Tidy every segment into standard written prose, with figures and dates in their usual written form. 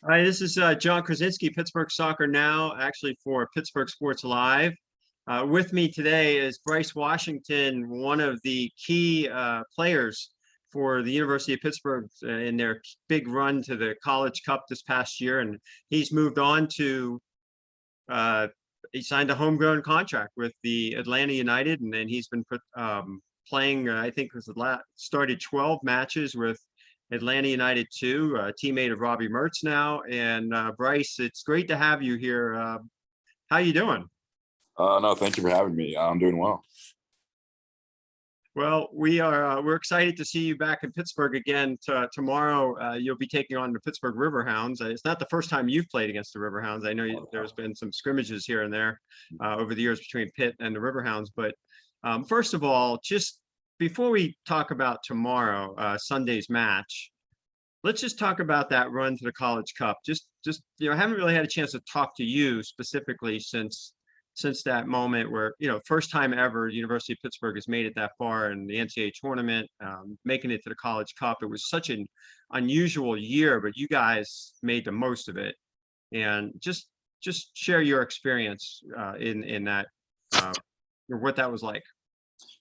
Hi, this is John Krysinsky, Pittsburgh Soccer Now, actually for Pittsburgh Sports Live. With me today is Bryce Washington, one of the key players for the University of Pittsburgh in their big run to the College Cup this past year. And he's moved on to, he signed a homegrown contract with the Atlanta United, and then he's been playing, I think it was started 12 matches with Atlanta United 2, a teammate of Robbie Mertz now. And Bryce, it's great to have you here. How you doing? No, thank you for having me. I'm doing well. Well, we're excited to see you back in Pittsburgh again. Tomorrow, you'll be taking on the Pittsburgh Riverhounds. It's not the first time you've played against the Riverhounds. I know there's been some scrimmages here and there over the years between Pitt and the Riverhounds. But first of all, just before we talk about tomorrow, Sunday's match, let's just talk about that run to the College Cup. Just I haven't really had a chance to talk to you specifically since that moment where, first time ever University of Pittsburgh has made it that far in the NCAA tournament, making it to the College Cup. It was such an unusual year, but you guys made the most of it. And just share your experience in that, or what that was like.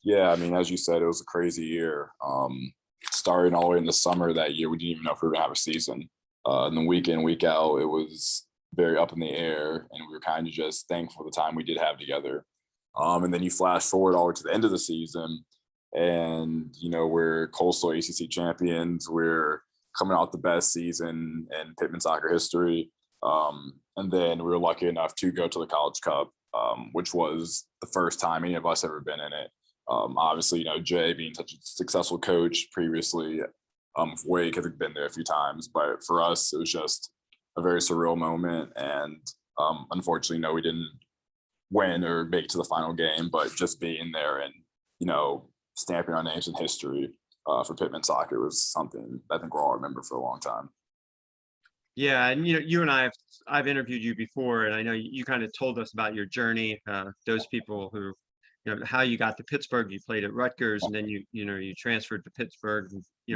Yeah, I mean, as you said, it was a crazy year. Starting all the way in the summer that year, we didn't even know if we were going to have a season. And then week in, week out, it was very up in the air, and we were kind of just thankful for the time we did have together. And then you flash forward all the way to the end of the season, and, we're Coastal ACC champions. We're coming out the best season in Pittman soccer history. And then we were lucky enough to go to the College Cup, which was the first time any of us ever been in it. Obviously, Jay being such a successful coach previously, Wake has been there a few times, but for us, it was just a very surreal moment. And unfortunately, we didn't win or make it to the final game, but just being there and, stamping our names in history for Pittman soccer was something I think we'll all remember for a long time. Yeah, and you and I've interviewed you before, and I know you kind of told us about your journey. Those people who, how you got to Pittsburgh. You played at Rutgers, and then you transferred to Pittsburgh.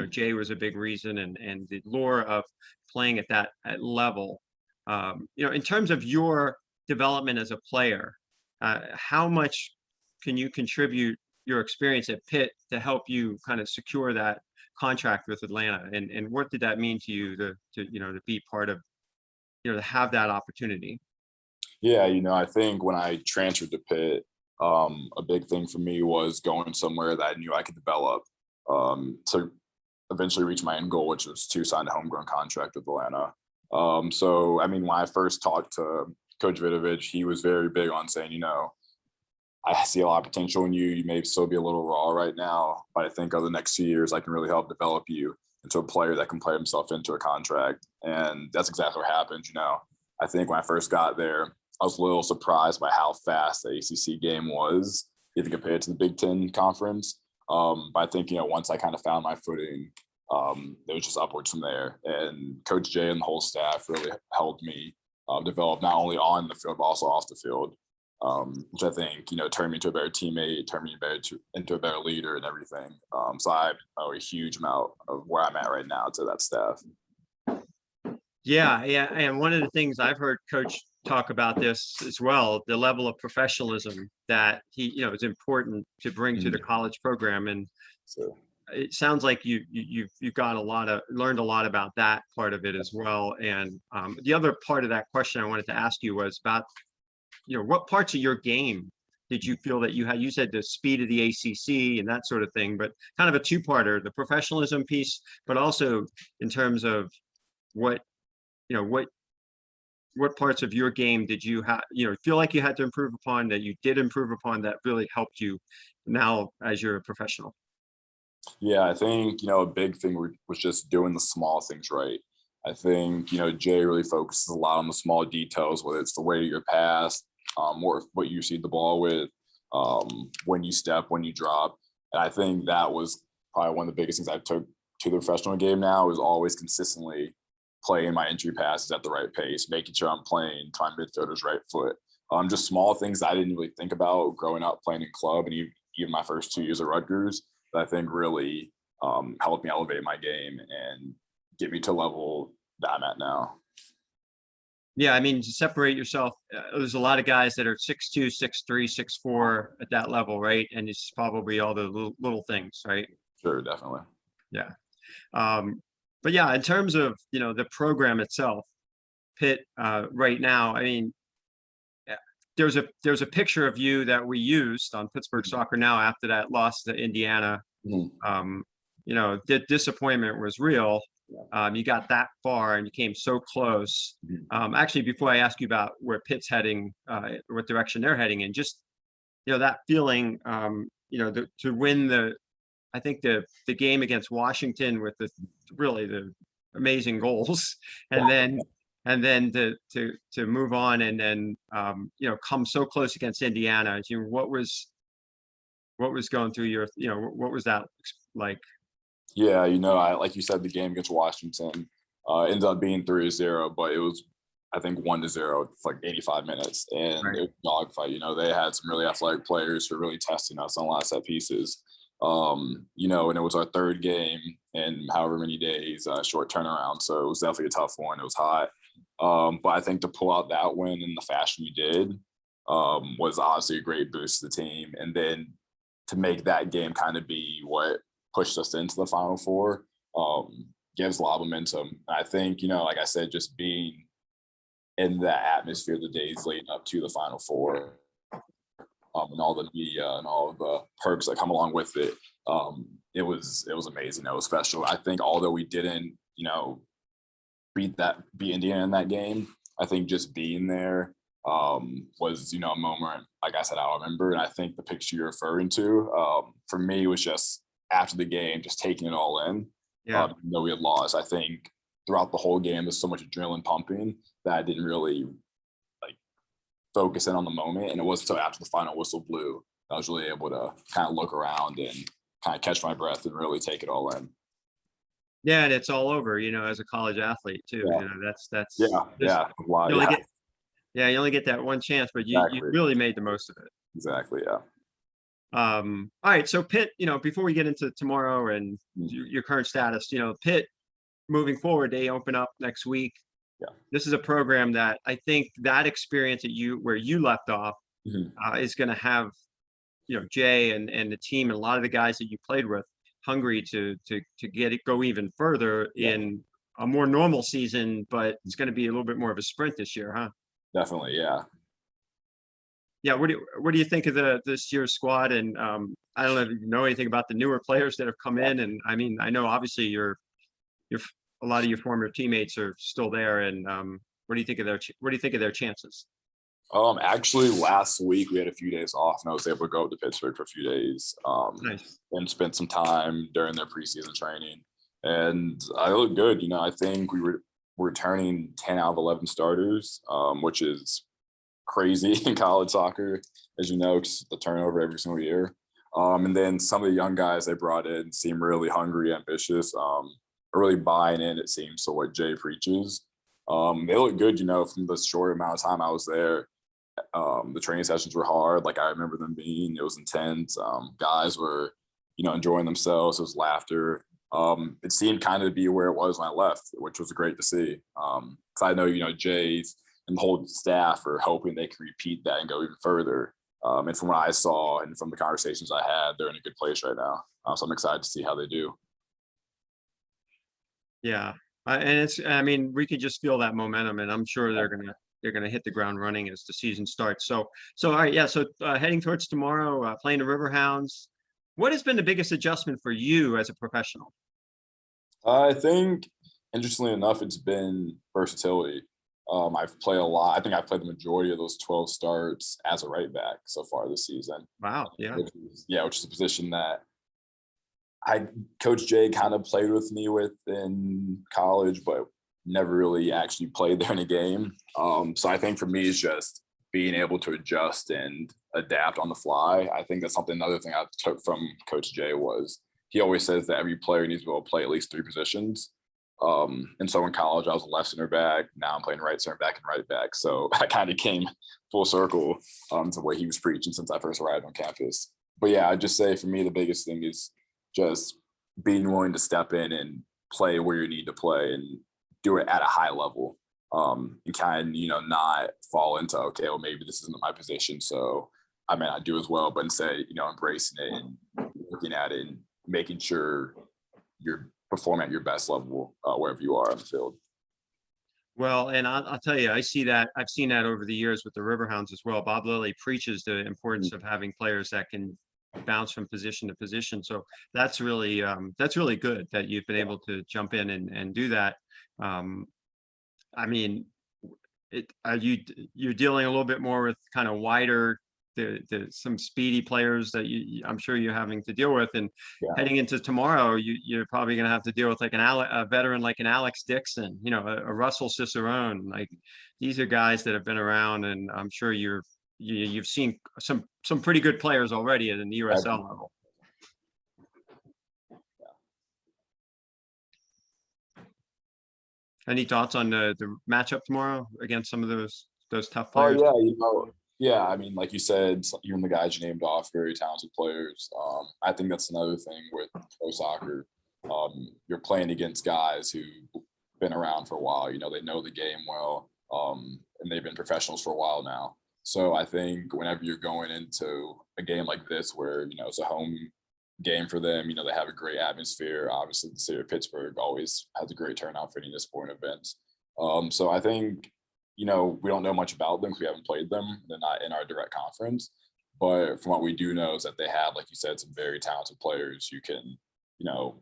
Jay was a big reason, and the lure of playing at that level. In terms of your development as a player, how much can you contribute your experience at Pitt to help you kind of secure that contract with Atlanta, and what did that mean to you to be part of, to have that opportunity? Yeah, I think when I transferred to Pitt, a big thing for me was going somewhere that I knew I could develop to eventually reach my end goal, which was to sign a homegrown contract with Atlanta. So, I mean, when I first talked to Coach Vidovich, he was very big on saying, I see a lot of potential in you. You may still be a little raw right now, but I think over the next few years, I can really help develop you into a player that can play himself into a contract. And that's exactly what happened. I think when I first got there, I was a little surprised by how fast the ACC game was, even compared to the Big Ten conference. But I think, once I kind of found my footing, it was just upwards from there. And Coach Jay and the whole staff really helped me develop not only on the field, but also off the field, which I think, turned me into a better teammate, turned me into a better leader and everything. So I owe a huge amount of where I'm at right now to that staff. Yeah. And one of the things I've heard Coach talk about this as well, the level of professionalism that he, is important to bring to the college program. And so it sounds like you've learned a lot about that part of it as well. And the other part of that question I wanted to ask you was about, what parts of your game did you feel that you had? You said the speed of the ACC and that sort of thing, but kind of a two-parter, the professionalism piece, but also in terms of what parts of your game did you feel like you had to improve upon, that you did improve upon, that really helped you now as you're a professional? Yeah, I think, a big thing was just doing the small things right. I think, Jay really focuses a lot on the small details, whether it's the way your pass, or what you receive the ball with, when you step, when you drop. And I think that was probably one of the biggest things I took to the professional game now, is always consistently playing my entry passes at the right pace, making sure I'm playing to my midfielder's right foot. Just small things that I didn't really think about growing up playing in club, and even my first 2 years at Rutgers, that I think really helped me elevate my game and get me to a level that I'm at now. Yeah, I mean, to separate yourself, there's a lot of guys that are 6'2", 6'3", 6'4" at that level, right? And it's probably all the little things, right? Sure, definitely. Yeah. But yeah, in terms of, the program itself, Pitt, right now, I mean, there's a picture of you that we used on Pittsburgh Soccer Now after that loss to Indiana. Mhm. The disappointment was real. Yeah. You got that far and you came so close. Mhm. Actually, before I ask you about where Pitt's heading, what direction they're heading in, just that feeling, to win I think the game against Washington with the amazing goals, and then to move on and then come so close against Indiana. What was going through what was that like? Yeah, I like you said, the game against Washington ended up being 3-0, but it was, I think, 1-0 for like 85 minutes, and Right. it was a dogfight. They had some really athletic players who were really testing us on a lot of set pieces. And it was our third game in however many days, short turnaround. So it was definitely a tough one. It was hot. But I think to pull out that win in the fashion we did was obviously a great boost to the team. And then to make that game kind of be what pushed us into the Final Four gives a lot of momentum. And I think, like I said, just being in that atmosphere the days leading up to the Final Four, and all the media and all of the perks that come along with it, it was amazing. It was special. I think although we didn't, beat Indiana in that game, I think just being there was, a moment, like I said, I'll remember. And I think the picture you're referring to, for me, was just after the game, just taking it all in. Yeah. Even though we had lost, I think throughout the whole game, there's so much adrenaline pumping that I didn't really focus in on the moment. And it wasn't until after the final whistle blew I was really able to kind of look around and kind of catch my breath and really take it all in. Yeah, and it's all over, as a college athlete too. Yeah. That's Yeah. Wow. you only Yeah. you only get that one chance, but you Exactly. really made the most of it. Exactly. Yeah. All right, so Pitt, before we get into tomorrow and Mhm. your current status, Pitt moving forward, they open up next week. Yeah. This is a program that I think that experience where you left off Mhm. is going to have, Jay and the team and a lot of the guys that you played with hungry to get it go even further Yeah. in a more normal season, but it's going to be a little bit more of a sprint this year, huh? Definitely. Yeah. Yeah, what do you think of this year's squad? And I don't know if you know anything about the newer players that have come in. And I mean, I know obviously a lot of your former teammates are still there. And what do you think of their chances? Actually, last week we had a few days off, and I was able to go up to Pittsburgh for a few days, Nice. and spent some time during their preseason training. And I looked good. I think we're returning 10 out of 11 starters, which is crazy in college soccer, as you know, 'cause the turnover every single year. And then some of the young guys they brought in seem really hungry, ambitious, really buying in, it seems, to what Jay preaches. They look good, from the short amount of time I was there. The training sessions were hard, like I remember them being. It was intense. Guys were, enjoying themselves. There was laughter. It seemed kind of to be where it was when I left, which was great to see. Because I know, Jay's and the whole staff are hoping they can repeat that and go even further. And from what I saw and from the conversations I had, they're in a good place right now. So I'm excited to see how they do. Yeah, and I mean, we could just feel that momentum, and I'm sure they're gonna hit the ground running as the season starts. So all right, yeah. So heading towards tomorrow, playing the Riverhounds. What has been the biggest adjustment for you as a professional? I think, interestingly enough, it's been versatility. I've played a lot. I think I've played the majority of those 12 starts as a right back so far this season. Wow, yeah, Which is a position that Coach Jay kind of played with me with in college, but never really actually played there in a game. So I think for me, it's just being able to adjust and adapt on the fly. I think that's another thing I took from Coach Jay was he always says that every player needs to be able to play at least 3 positions. And so in college, I was a left center back. Now I'm playing right center back and right back. So I kind of came full circle to what he was preaching since I first arrived on campus. But yeah, I'd just say for me, the biggest thing is just being willing to step in and play where you need to play and do it at a high level. and kind of, not fall into, okay, well, maybe this isn't my position, so I may not do as well, but instead, embracing it and looking at it and making sure you're performing at your best level wherever you are on the field. Well, and I'll tell you, I see that. I've seen that over the years with the Riverhounds as well. Bob Lilly preaches the importance of having players that can bounce from position to position. So that's really good that you've been able to jump in and do that. I mean, you're dealing a little bit more with kind of wider some speedy players that I'm sure you're having to deal with, and heading into tomorrow, you're probably going to have to deal with like a veteran like an Alex Dixon, a Russell Cicerone. Like, these are guys that have been around, and I'm sure you've seen some pretty good players already at an USL level. Any thoughts on the matchup tomorrow against some of those tough players? Yeah, I mean, like you said, even the guys you named off, very talented players. I think that's another thing with pro soccer. You're playing against guys who've been around for a while. They know the game well, and they've been professionals for a while now. So I think whenever you're going into a game like this, where it's a home game for them, they have a great atmosphere. Obviously, the city of Pittsburgh always has a great turnout for any of the sporting events. So I think, we don't know much about them because we haven't played them. They're not in our direct conference. But from what we do know is that they have, like you said, some very talented players who can,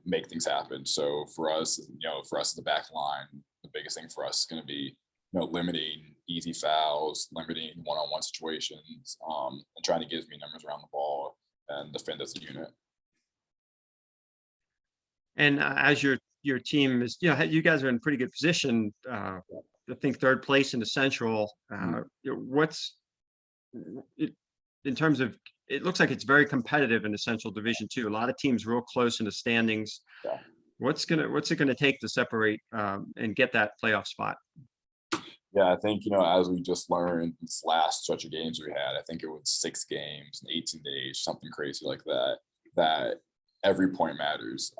make things happen. So for us, as the back line, the biggest thing for us is going to be, limiting easy fouls, limiting one-on-one situations, and trying to get as many numbers around the ball and defend as a unit. And as your team is, you guys are in pretty good position. I think third place in the Central. In terms of, it looks like it's very competitive in the Central Division too. A lot of teams real close in the standings. Yeah. What's it gonna take to separate and get that playoff spot? Yeah, I think, as we just learned this last stretch of games we had, I think it was 6 games in 18 days, something crazy like that every point matters.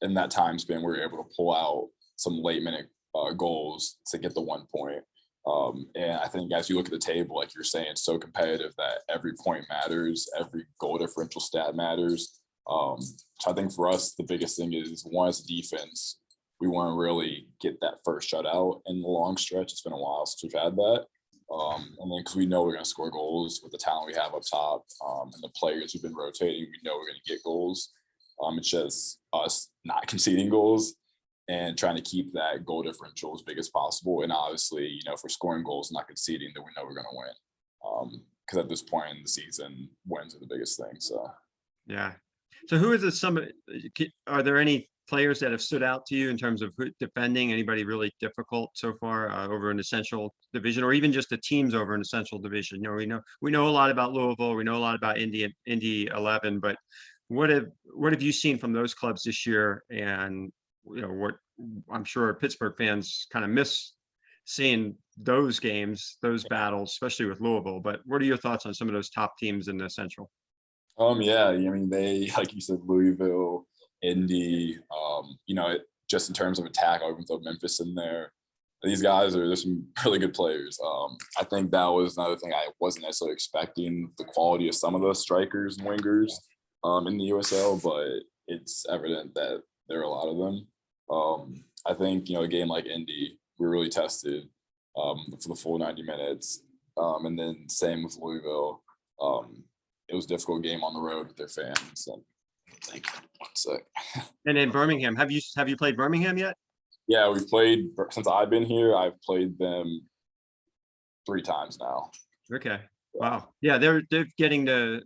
In that time span, we were able to pull out some late minute goals to get the 1 point. And I think as you look at the table, like you're saying, it's so competitive that every point matters, every goal differential stat matters. So I think for us, the biggest thing is, one, is defense. We want to really get that first shutout in the long stretch. It's been a while since we've had that. And then because we know we're going to score goals with the talent we have up top, and the players who've been rotating, we know we're going to get goals. It's just us not conceding goals and trying to keep that goal differential as big as possible. And obviously, if we're scoring goals, not conceding, then we know we're going to win. Because at this point in the season, wins are the biggest thing. So, yeah. So who is are there any players that have stood out to you in terms of defending? Anybody really difficult so far over in the Central Division, or even just the teams over in the Central Division? We know a lot about Louisville. We know a lot about Indy 11, but what have you seen from those clubs this year? And what I'm sure Pittsburgh fans kind of miss seeing those games, those battles, especially with Louisville. But what are your thoughts on some of those top teams in the Central? Yeah, I mean, they, like you said, Louisville, Indy, just in terms of attack, I would throw Memphis in there. These guys there's some really good players. I think that was another thing I wasn't necessarily expecting, the quality of some of the strikers and wingers in the USL, but it's evident that there are a lot of them. I think, a game like Indy, we really tested for the full 90 minutes. And then same with Louisville. It was a difficult game on the road with their fans. And thank you. 1 sec. And in Birmingham, have you played Birmingham yet? Yeah, we've played, since I've been here, I've played them 3 times now. Okay. Wow. Yeah, they're getting the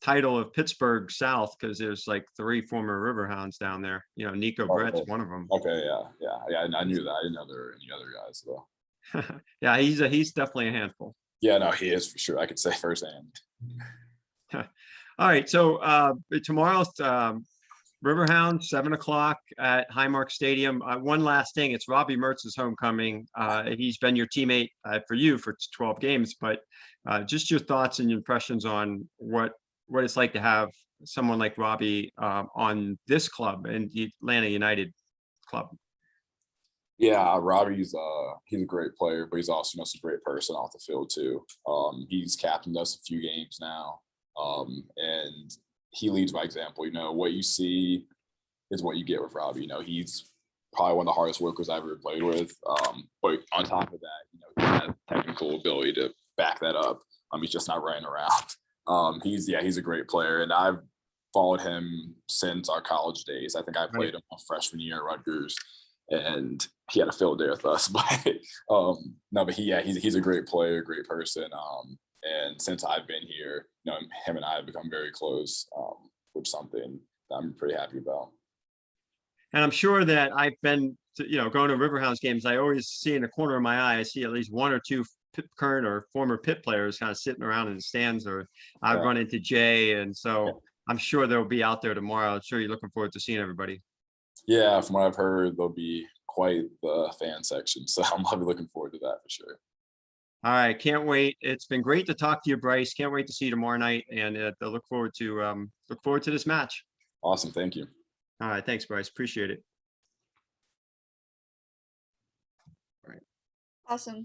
title of Pittsburgh South because there's like 3 former Riverhounds down there. Nico Brett's one of them. Okay, yeah. I knew that. I didn't know there were any other guys though. Yeah, he's definitely a handful. Yeah, no, he is for sure. I could say firsthand. All right, so tomorrow's Riverhounds, 7:00 at Highmark Stadium. One last thing, it's Robbie Mertz's homecoming. He's been your teammate for you for 12 games, but just your thoughts and impressions on what it's like to have someone like Robbie on this club and the Atlanta United club. Yeah, Robbie's he's a great player, but he's also just a great person off the field too. He's captained us a few games now, and he leads by example. What you see is what you get with Robbie. He's probably one of the hardest workers I've ever played with. But on top of that, he has technical ability to back that up. He's just not running around. He's a great player, and I've followed him since our college days. I think I played him my freshman year at Rutgers, and he had a field day with us. But no, but he's a great player, great person. And since I've been here, him and I have become very close, which is something that I'm pretty happy about. And I'm sure that I've been to, going to Riverhounds games. I always see in the corner of my eye, I see at least one or two current or former Pitt players kind of sitting around in the stands, or I've run into Jay. And so I'm sure they'll be out there tomorrow. I'm sure you're looking forward to seeing everybody. Yeah, from what I've heard, there'll be quite the fan section. So I'll be looking forward to that for sure. All right, can't wait. It's been great to talk to you, Bryce. Can't wait to see you tomorrow night, and look forward to this match. Awesome, thank you. All right, thanks, Bryce. Appreciate it. Awesome.